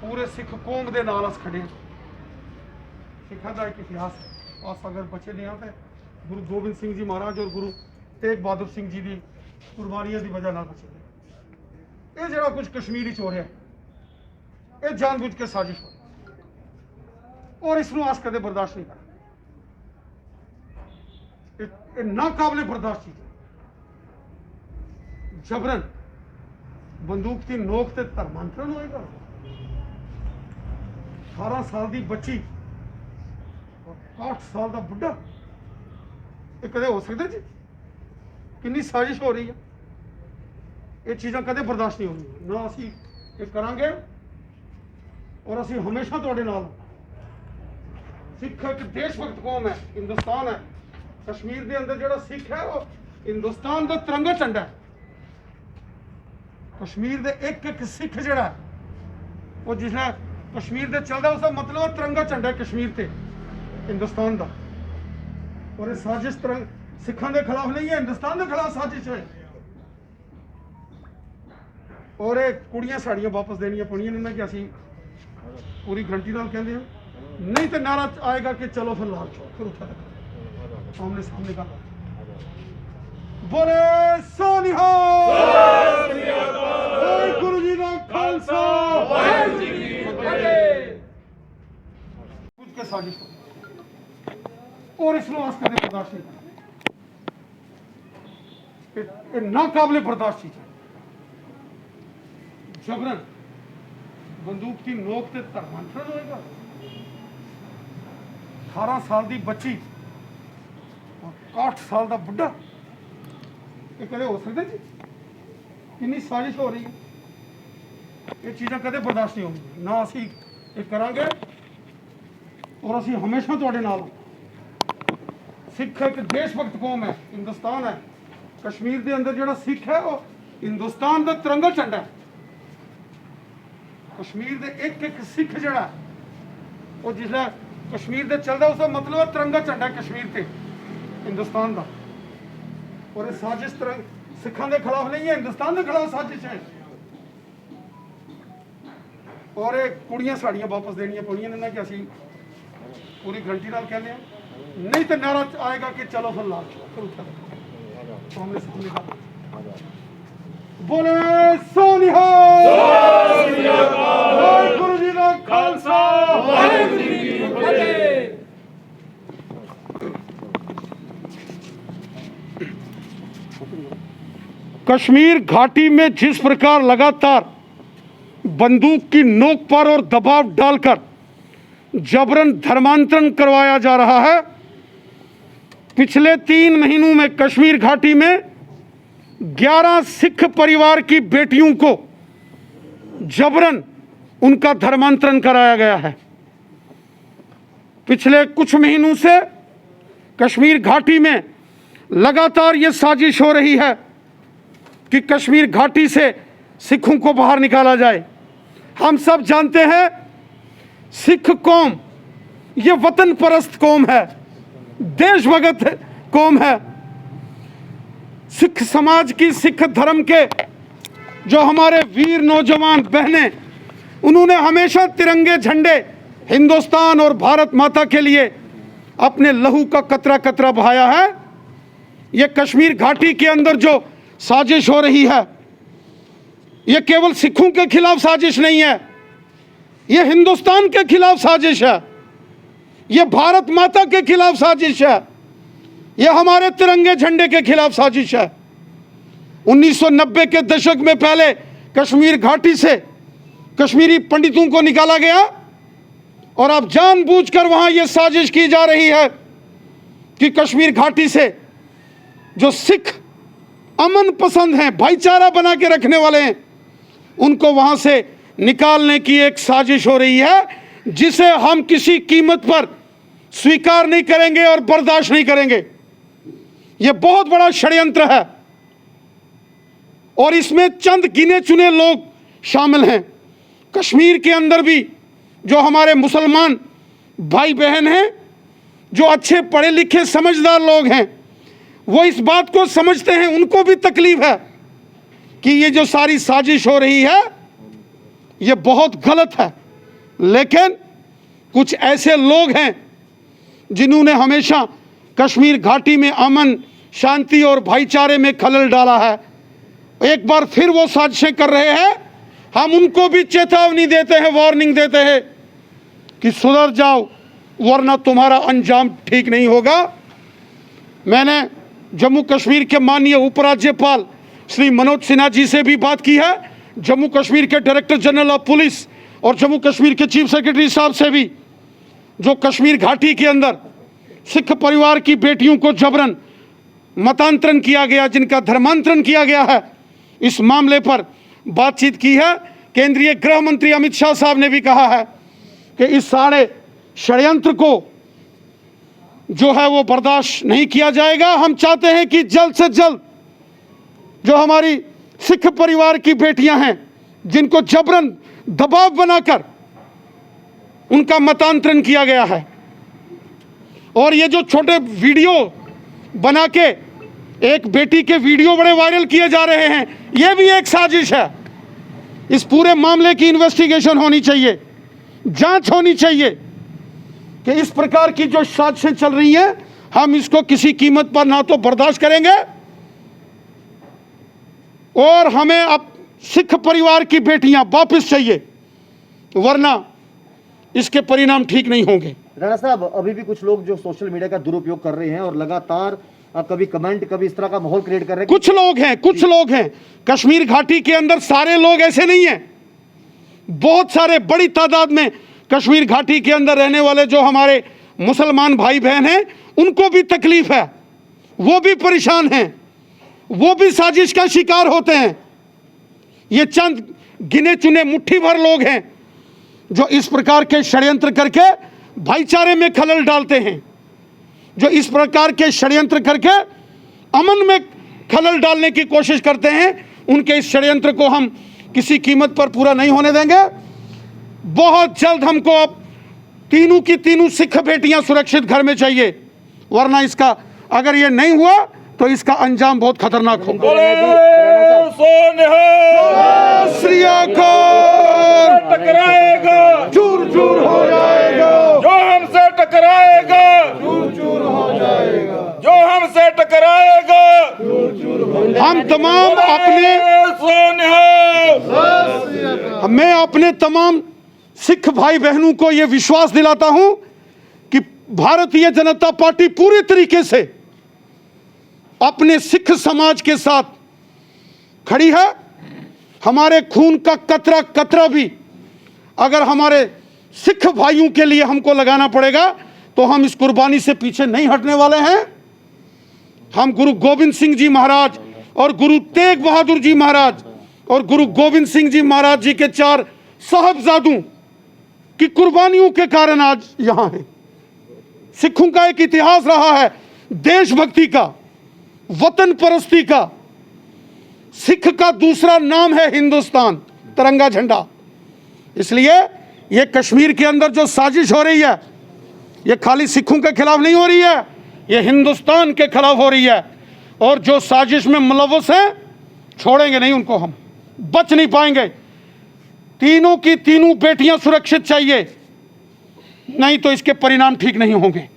पूरे सिख कौम के नाल अस खड़े। सिखा का एक इतिहास अस अगर बचे नहीं तो गुरु गोबिंद सिंह जी महाराज और गुरु तेग बहादुर सिंह जी की कुर्बानियों की वजह बचे। ये जो कुछ कश्मीर हो रहा है ये जानबूझ के साजिश हो और इसनों अस कदे बर्दाश्त नहीं कर। नाकाबले बर्दाश्त चीज जबरन बंदूक की नोक से धर्मांतरण होएगा। 18 साल की बच्ची और 60 साल का बुढ़ा ये कदे हो सकते जी? कितनी साजिश हो रही है। ये चीज़ां कदे बर्दाश्त नहीं होनी ना असी ये करांगे और असी हमेशा तुहाडे नाल। सिख एक देशभक्त कौम है, हिंदुस्तान है। कश्मीर के अंदर जो सिख है वो हिंदुस्तान का तिरंगा झंडा है। कश्मीर के एक एक सिख जड़ा वो जिसने कश्मीर से चलता उसका मतलब तिरंगा झंडा है कश्मीर से हिंदुस्तान का। और ये साजिश सिखों के खिलाफ नहीं है, हिंदुस्तान के खिलाफ साजिश है। और ये कुड़ियां साड़ियां वापस देनिया पड़ियां ने कि असी पूरी गारंटी नाल कहते हैं। नहीं तो नारा आएगा कि चलो फिर लाल चौक फिर उठा आमने सामने का बोले सोनिहाल गुरु जी का खालसा कुछ के साजिश और इसमें अस कदे बर्दाश्त नहीं कर। नाकाबले बर्दाश्त चीज है। जबरन बंदूक की नोक से धर्मांतरण होएगा। 18 साल की बच्ची और 60 साल का बुढ़ा ये कदे हो सकते जी? कितनी साजिश हो रही है। ये चीज़ां कदे बर्दाश्त नहीं होंगी ना असी ये करांगे और असी हमेशा तुहाडे नाल। सिख एक देशभक्त कौम है, हिंदुस्तान है। कश्मीर के अंदर जो सिख है वो हिंदुस्तान का तिरंगा झंडा है। कश्मीर के एक एक सिख जड़ा वो जिसने कश्मीर से चलता उसका मतलब तिरंगा झंडा है कश्मीर से हिंदुस्तान का। और ये साजिश सिखों के खिलाफ नहीं है, हिंदुस्तान के खिलाफ साजिश है। और ये कुड़ियां साड़ियां वापस देनिया पड़ियां ने कि असी पूरी गारंटी नाल कहते हैं। नहीं तो नारा आएगा कि चलो फिर लाल चौक फिर उठा आमने सामने का बोले सोनिहाल गुरु जी का खालसा वाहिगुरू जी की फतेह। कश्मीर घाटी में जिस प्रकार लगातार बंदूक की नोक पर और दबाव डालकर जबरन धर्मांतरण करवाया जा रहा है। पिछले 3 महीनों में कश्मीर घाटी में 11 सिख परिवार की बेटियों को जबरन उनका धर्मांतरण कराया गया है। पिछले कुछ महीनों से कश्मीर घाटी में लगातार ये साजिश हो रही है कि कश्मीर घाटी से सिखों को बाहर निकाला जाए। हम सब जानते हैं सिख कौम ये वतन परस्त कौम है, देशभक्त कौम है। सिख समाज की, सिख धर्म के जो हमारे वीर नौजवान बहनें उन्होंने हमेशा तिरंगे झंडे हिंदुस्तान और भारत माता के लिए अपने लहू का कतरा कतरा बहाया है। ये कश्मीर घाटी के अंदर जो साजिश हो रही है ये केवल सिखों के खिलाफ साजिश नहीं है, ये हिंदुस्तान के खिलाफ साजिश है, ये भारत माता के खिलाफ साजिश है, ये हमारे तिरंगे झंडे के खिलाफ साजिश है। 1990 के दशक में पहले कश्मीर घाटी से कश्मीरी पंडितों को निकाला गया और अब जानबूझकर वहां यह साजिश की जा रही है कि कश्मीर घाटी से जो सिख अमन पसंद हैं, भाईचारा बना के रखने वाले हैं, उनको वहां से निकालने की एक साजिश हो रही है जिसे हम किसी कीमत पर स्वीकार नहीं करेंगे और बर्दाश्त नहीं करेंगे। यह बहुत बड़ा षड्यंत्र है और इसमें चंद गिने चुने लोग शामिल हैं। कश्मीर के अंदर भी जो हमारे मुसलमान भाई बहन हैं, जो अच्छे पढ़े लिखे समझदार लोग हैं, वो इस बात को समझते हैं, उनको भी तकलीफ है कि ये जो सारी साजिश हो रही है ये बहुत गलत है। लेकिन कुछ ऐसे लोग हैं जिन्होंने हमेशा कश्मीर घाटी में अमन, शांति और भाईचारे में खलल डाला है। एक बार फिर वो साजिशें कर रहे हैं। हम उनको भी चेतावनी देते हैं, वार्निंग देते हैं कि सुधर जाओ, वरना तुम्हारा अंजाम ठीक नहीं होगा। मैंने जम्मू कश्मीर के माननीय उपराज्यपाल श्री मनोज सिन्हा जी से भी बात की है, जम्मू कश्मीर के डायरेक्टर जनरल ऑफ पुलिस और जम्मू कश्मीर के चीफ सेक्रेटरी साहब से भी। जो कश्मीर घाटी के अंदर सिख परिवार की बेटियों को जबरन मतांतरण किया गया, जिनका धर्मांतरण किया गया है, इस मामले पर बातचीत की है। केंद्रीय गृह मंत्री अमित शाह साहब ने भी कहा है कि इस सारे षड्यंत्र को जो है वो बर्दाश्त नहीं किया जाएगा। हम चाहते हैं कि जल्द से जल्द जो हमारी सिख परिवार की बेटियां हैं, जिनको जबरन दबाव बनाकर उनका मतांतरण किया गया है, और ये जो छोटे वीडियो बना के एक बेटी के वीडियो बड़े वायरल किए जा रहे हैं, ये भी एक साजिश है। इस पूरे मामले की इन्वेस्टिगेशन होनी चाहिए, जांच होनी चाहिए कि इस प्रकार की जो साजिशें चल रही हैं, हम इसको किसी कीमत पर ना तो बर्दाश्त करेंगे, और हमें अब सिख परिवार की बेटियां वापस चाहिए, वरना इसके परिणाम ठीक नहीं होंगे। राणा साहब, अभी भी कुछ लोग जो सोशल मीडिया का दुरुपयोग कर रहे हैं और लगातार कभी कमेंट, कभी इस तरह का माहौल क्रिएट कर रहे हैं। कुछ लोग हैं कश्मीर घाटी के अंदर, सारे लोग ऐसे नहीं हैं। बहुत सारे बड़ी तादाद में कश्मीर घाटी के अंदर रहने वाले जो हमारे मुसलमान भाई बहन हैं, उनको भी तकलीफ है, वो भी परेशान हैं, वो भी साजिश का शिकार होते हैं। ये चंद गिने चुने मुट्ठी भर लोग हैं जो इस प्रकार के षड्यंत्र करके भाईचारे में खलल डालते हैं, जो इस प्रकार के षड्यंत्र करके अमन में खलल डालने की कोशिश करते हैं। उनके इस षड्यंत्र को हम किसी कीमत पर पूरा नहीं होने देंगे। बहुत जल्द हमको अब तीनों की तीनों सिख बेटियां सुरक्षित घर में चाहिए, वरना इसका अगर ये नहीं हुआ तो इसका अंजाम बहुत खतरनाक होगा। श्री अकाल टकराएगा, चूर चूर हो जाएगा, जो हमसे टकराएगा, चूर चूर हो जाएगा, जो हमसे टकराएगा, हम तमाम मैं अपने तमाम सिख भाई बहनों को यह विश्वास दिलाता हूं कि भारतीय जनता पार्टी पूरी तरीके से अपने सिख समाज के साथ खड़ी है। हमारे खून का कतरा कतरा भी अगर हमारे सिख भाइयों के लिए हमको लगाना पड़ेगा तो हम इस कुर्बानी से पीछे नहीं हटने वाले हैं। हम गुरु गोविंद सिंह जी महाराज और गुरु तेग बहादुर जी महाराज और गुरु गोविंद सिंह जी महाराज जी के 4 साहबजादों की कुर्बानियों के कारण आज यहां हैं। सिखों का एक इतिहास रहा है देशभक्ति का, वतन परस्ती का। सिख का दूसरा नाम है हिंदुस्तान, तिरंगा झंडा। इसलिए ये कश्मीर के अंदर जो साजिश हो रही है, ये खाली सिखों के खिलाफ नहीं हो रही है, ये हिंदुस्तान के खिलाफ हो रही है। और जो साजिश में मुलव्वस हैं, छोड़ेंगे नहीं उनको, हम बच नहीं पाएंगे। तीनों की तीनों बेटियां सुरक्षित चाहिए, नहीं तो इसके परिणाम ठीक नहीं होंगे।